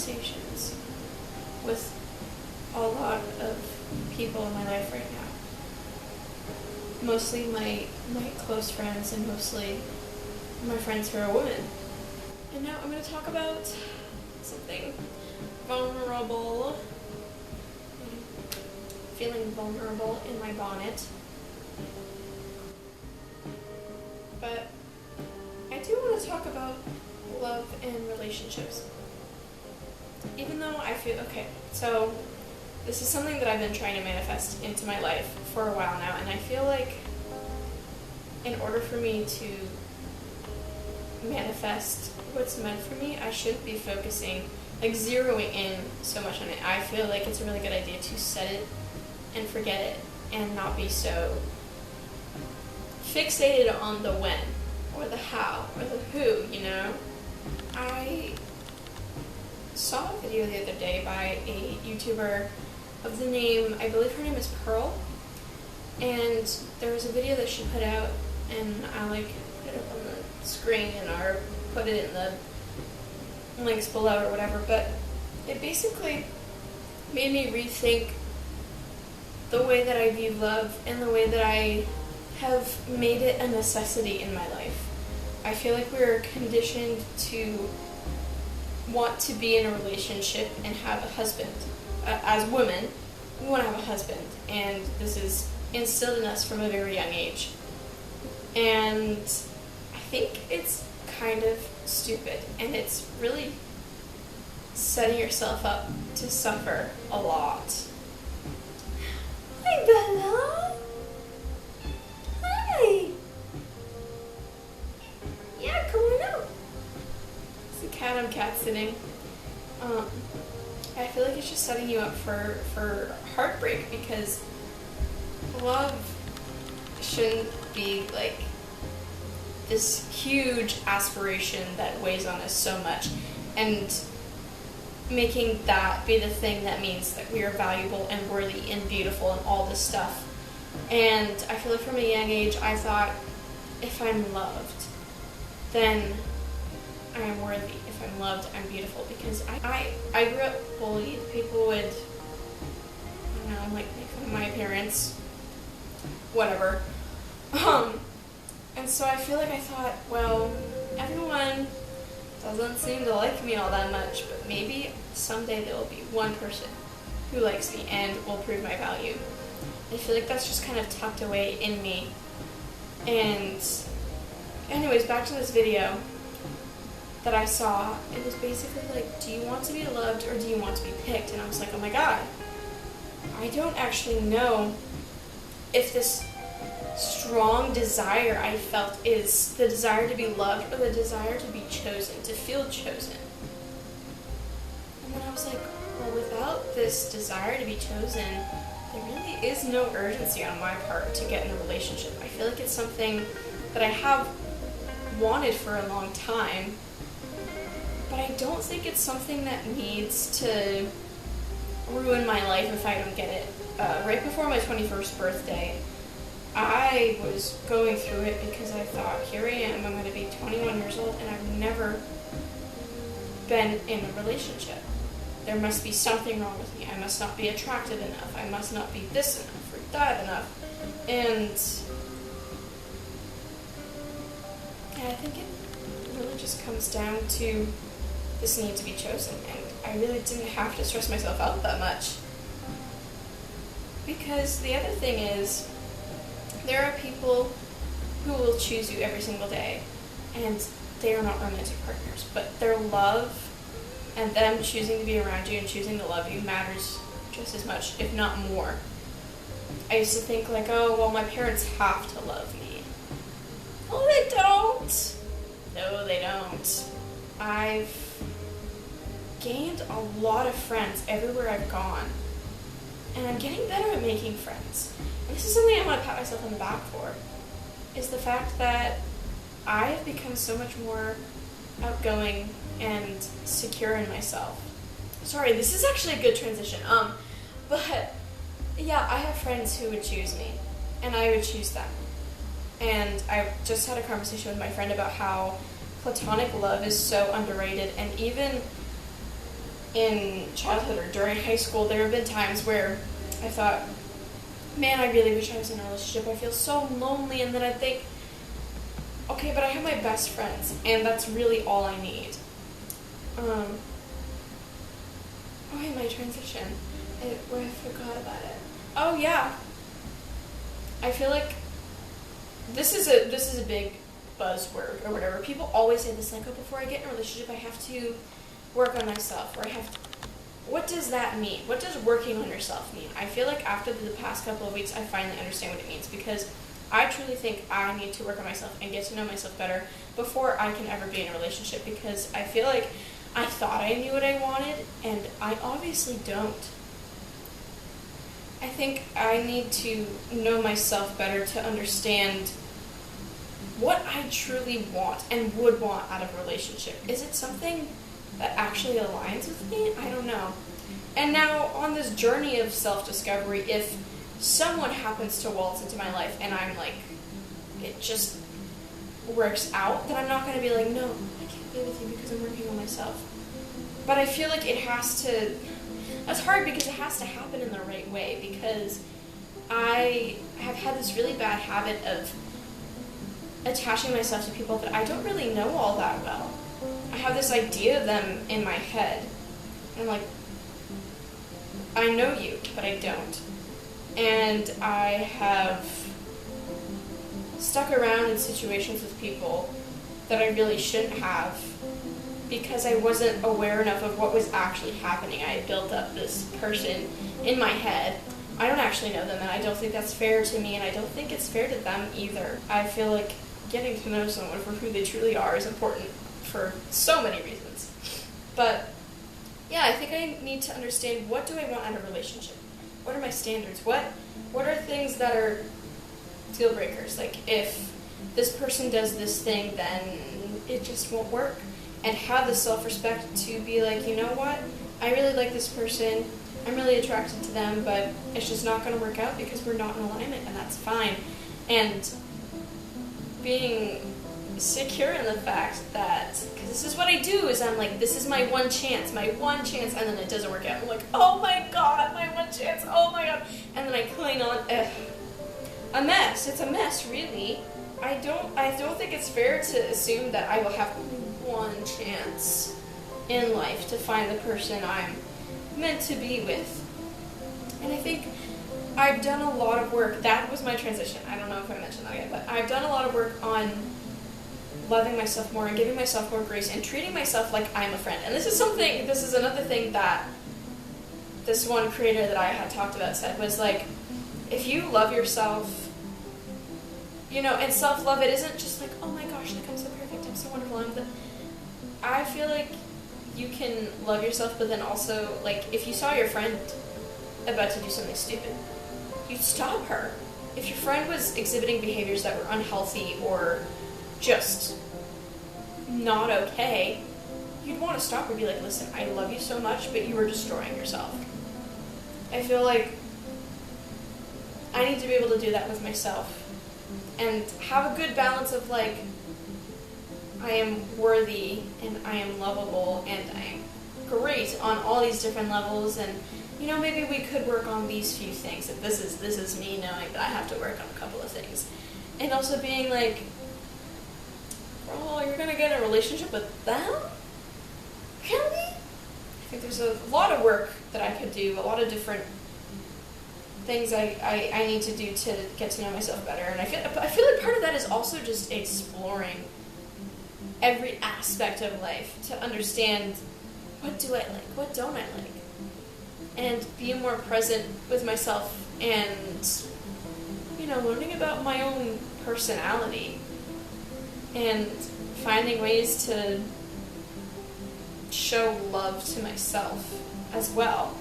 conversations with a lot of people in my life right now. Mostly my close friends and mostly my friends who are women. And now I'm going to talk about something vulnerable. Feeling vulnerable in my bonnet. But I do want to talk about love and relationships. Even though I feel, okay, so this is something that I've been trying to manifest into my life for a while now, and I feel like in order for me to manifest what's meant for me, I shouldn't be focusing, like zeroing in so much on it. I feel like it's a really good idea to set it and forget it and not be so fixated on the when or the how or the who, you know? I saw a video the other day by a YouTuber of the name, I believe her name is Pearl, and there was a video that she put out, and I put it up on the screen or put it in the links below or whatever, but it basically made me rethink the way that I view love and the way that I have made it a necessity in my life. I feel like we're conditioned to want to be in a relationship and have a husband. As women, we want to have a husband, and this is instilled in us from a very young age. And I think it's kind of stupid, and it's really setting yourself up to suffer a lot. Hi, Bella. Hi. Yeah, come on out. It's a cat. I'm cat sitting. I feel like it's just setting you up for heartbreak, because love shouldn't be like this huge aspiration that weighs on us so much, and making that be the thing that means that we are valuable and worthy and beautiful and all this stuff. And I feel like from a young age I thought, if I'm loved, then I am worthy. If I'm loved, I'm beautiful. Because I grew up bullied. People would, I don't know, like make fun of my appearance, whatever. And so I feel like I thought, well, everyone doesn't seem to like me all that much, but maybe someday there will be one person who likes me and will prove my value. I feel like that's just kind of tucked away in me. And anyways, back to this video that I saw. It was basically like, do you want to be loved or do you want to be picked? And I was like, oh my god, I don't actually know if this strong desire I felt is the desire to be loved or the desire to be chosen, to feel chosen. And then I was like, well, without this desire to be chosen, there really is no urgency on my part to get in a relationship. I feel like it's something that I have wanted for a long time, but I don't think it's something that needs to ruin my life if I don't get it. Right before my 21st birthday, I was going through it because I thought, here I am, I'm going to be 21 years old, and I've never been in a relationship. There must be something wrong with me. I must not be attractive enough. I must not be this enough or that enough. And I think it really just comes down to this need to be chosen. And I really didn't have to stress myself out that much. Because the other thing is, there are people who will choose you every single day, and they are not romantic partners, but their love and them choosing to be around you and choosing to love you matters just as much, if not more. I used to think like, oh, well, my parents have to love me. Oh, they don't. No, they don't. I've gained a lot of friends everywhere I've gone, and I'm getting better at making friends. And this is something I want to pat myself on the back for, is the fact that I have become so much more outgoing and secure in myself. Sorry, this is actually a good transition. But yeah, I have friends who would choose me, and I would choose them. And I just had a conversation with my friend about how platonic love is so underrated, and even in childhood or during high school, there have been times where I thought, man, I really wish I was in a relationship. I feel so lonely. And then I think, okay, but I have my best friends, and that's really all I need. My transition. I forgot about it. Oh, yeah. I feel like this is a big buzzword or whatever. People always say this, like, oh, before I get in a relationship, I have to work on myself, or I have to... What does that mean? What does working on yourself mean? I feel like after the past couple of weeks, I finally understand what it means, because I truly think I need to work on myself and get to know myself better before I can ever be in a relationship, because I feel like I thought I knew what I wanted, and I obviously don't. I think I need to know myself better to understand what I truly want and would want out of a relationship. Is it something that actually aligns with me? I don't know. And now, on this journey of self-discovery, if someone happens to waltz into my life and I'm like, it just works out, then I'm not going to be like, no, I can't be with you because I'm working on myself. But I feel like it has to... That's hard because it has to happen in the right way, because I have had this really bad habit of attaching myself to people that I don't really know all that well. I have this idea of them in my head. I'm like, I know you, but I don't. And I have stuck around in situations with people that I really shouldn't have, because I wasn't aware enough of what was actually happening. I had built up this person in my head. I don't actually know them, and I don't think that's fair to me, and I don't think it's fair to them either. I feel like getting to know someone for who they truly are is important for so many reasons. But yeah, I think I need to understand, what do I want out of a relationship? What are my standards? What are things that are deal breakers? Like, if this person does this thing, then it just won't work. And have the self-respect to be like, you know what? I really like this person. I'm really attracted to them, but it's just not going to work out because we're not in alignment, and that's fine. And being secure in the fact that, because this is what I do, is I'm like, this is my one chance, and then it doesn't work out. I'm like, oh my god, my one chance, oh my god. And then I cling on. A mess. It's a mess, really. I don't think it's fair to assume that I will have one chance in life to find the person I'm meant to be with. And I think I've done a lot of work. That was my transition. I don't know if I mentioned that yet, but I've done a lot of work on loving myself more and giving myself more grace and treating myself like I'm a friend. And this is another thing that this one creator that I had talked about said, was like, if you love yourself, and self-love, it isn't just like, oh my gosh, like, I'm so perfect, I'm so wonderful, I feel like you can love yourself, but then also, like, if you saw your friend about to do something stupid, you'd stop her. If your friend was exhibiting behaviors that were unhealthy or just not okay, you'd want to stop her and be like, listen, I love you so much, but you are destroying yourself. I feel like I need to be able to do that with myself and have a good balance of, like, I am worthy and I am lovable and I'm great on all these different levels, and maybe we could work on these few things. If this is me knowing that I have to work on a couple of things, and also being like, oh, you're gonna get in a relationship with them? Really? I think there's a lot of work that I could do, a lot of different things I need to do to get to know myself better, and I feel like part of that is also just exploring every aspect of life to understand, what do I like, what don't I like, and be more present with myself, and learning about my own personality and finding ways to show love to myself as well.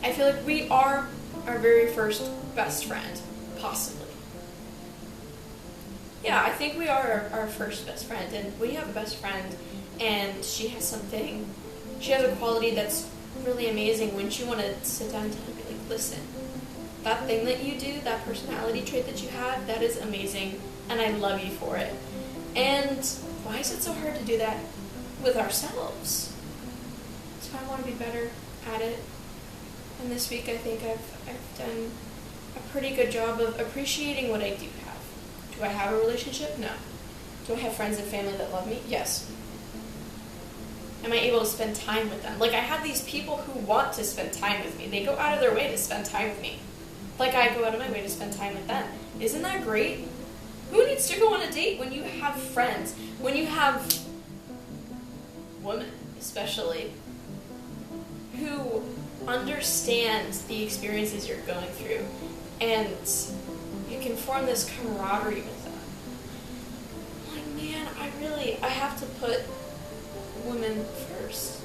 I feel like we are our very first best friend, possibly. Yeah, I think we are our first best friend, and we have a best friend, and she has a quality that's really amazing. When you want to sit down to her and be like, listen, that thing that you do, that personality trait that you have, that is amazing, and I love you for it. And why is it so hard to do that? with ourselves. So I want to be better at it. And this week I think I've done a pretty good job of appreciating what I do have. Do I have a relationship? No. Do I have friends and family that love me? Yes. Am I able to spend time with them? Like, I have these people who want to spend time with me. They go out of their way to spend time with me. Like, I go out of my way to spend time with them. Isn't that great? Who needs to go on a date when you have friends? When you have women, especially, who understand the experiences you're going through, and you can form this camaraderie with them. Like, man, I have to put women first.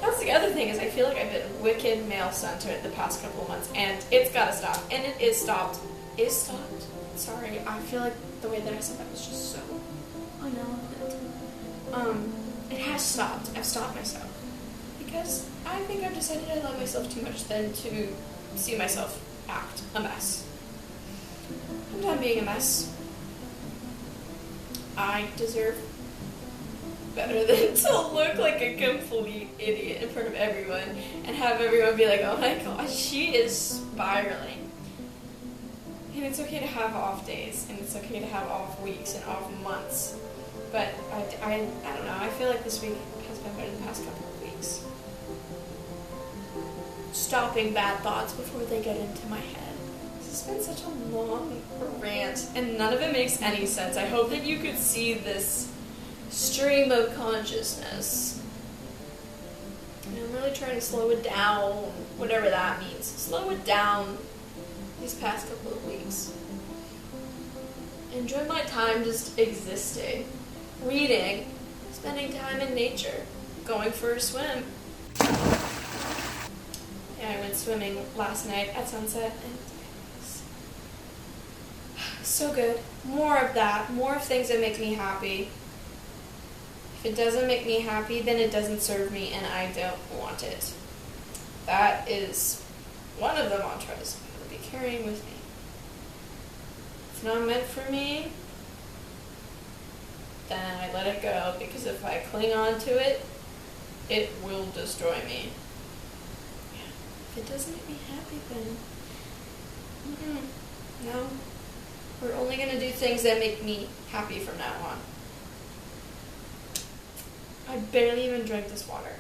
That's the other thing, is I feel like I've been wicked male-centered the past couple of months, and it's gotta stop. And it is stopped. Is stopped? Sorry, I feel like the way that I said that was just so uneloquent. It has stopped. I've stopped myself. Because I think I've decided I love myself too much than to see myself act a mess. I'm done being a mess. I deserve better than to look like a complete idiot in front of everyone and have everyone be like, oh my gosh, she is spiraling. And it's okay to have off days, and it's okay to have off weeks and off months. But I don't know, I feel like this week has been better than the past couple of weeks. Stopping bad thoughts before they get into my head. This has been such a long rant, and none of it makes any sense. I hope that you could see this stream of consciousness. And I'm really trying to slow it down, whatever that means. Slow it down these past couple of weeks. Enjoy my time just existing, reading, spending time in nature, going for a swim. Yeah, I went swimming last night at sunset, and it was so good. More of that, more of things that make me happy. If it doesn't make me happy, then it doesn't serve me, and I don't want it. That is one of the mantras I'm going to be carrying with me. It's not meant for me, then I let it go, because if I cling on to it, it will destroy me. Yeah. If it doesn't make me happy, then no. We're only going to do things that make me happy from now on. I barely even drank this water.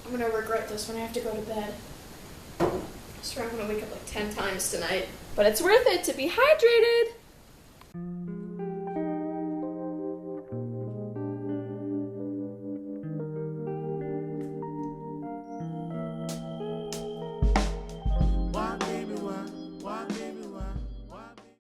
I'm going to regret this when I have to go to bed. I swear I'm going to wake up like 10 times tonight. But it's worth it to be hydrated.